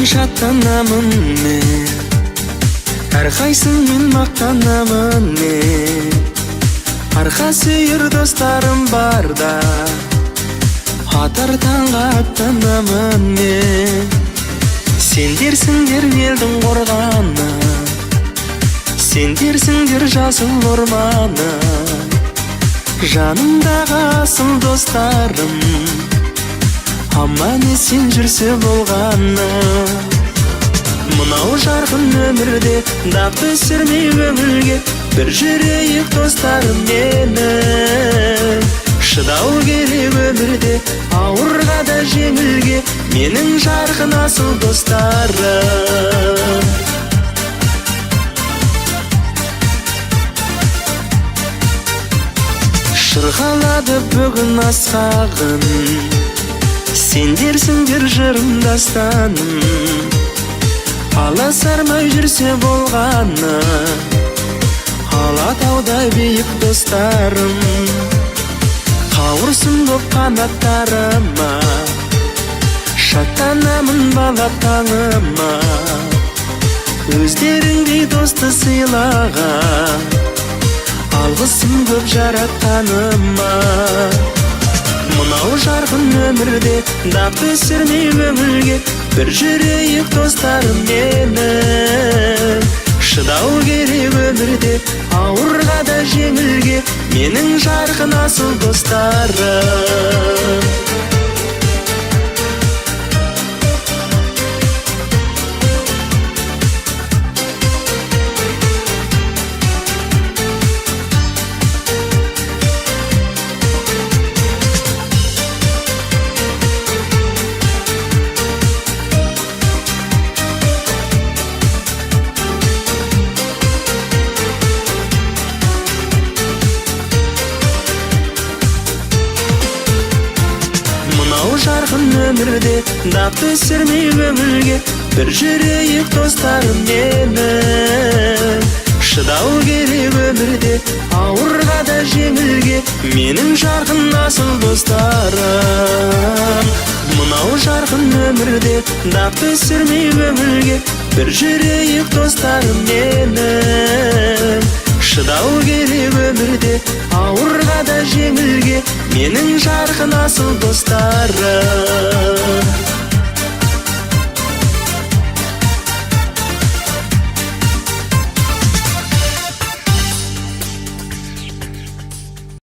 шаттанамын мен, әрқайсыңмен мақтанамын мен. Арқа сүйер достарым барда, атар таңға аттанамын мен. Сендерсіңдер елдің қорғаны, сендерсіңдер жасыл орманы. Жанымдағы асыл достарым, аман есен жүрсе болғаны. Мынау жарқын өмірде дақ түсірмей көңілге, бір жүрейік достарым менің. Шыдау керек өмірде, ауырға да жеңілге, менің жарқын асыл достарым. Шырғалады бүгін асқағын, сендерсіңдер жырым дастаным. Аласармай жүрсе болғаны, алатаудай биік достарым. Қауырсын боп қанаттарыма, шаттанамын бала таңыма. Өздеріңдей досты сыйлаған, алғысым көп жаратқаныма. Мынау жарқын өмірде дақ түсірмей көңілге, бір жүрейік достарым менің. Шыдау керек өмірде, ауырға да жеңілге, менің жарқын асыл достарым. Жарқын өмірде дақ түсірмей көңілге, бір жүрейік достарым менің. Шыдау керек өмірде, ауырға да жеңілге, менің жарқын асыл достарым. Мынау жарқын өмірде дақ түсірмей көңілге, бір жүрейік достарым менің. Шыдау керек өмірде, ауырға да жеңілге, менің жарқын асыл достарым.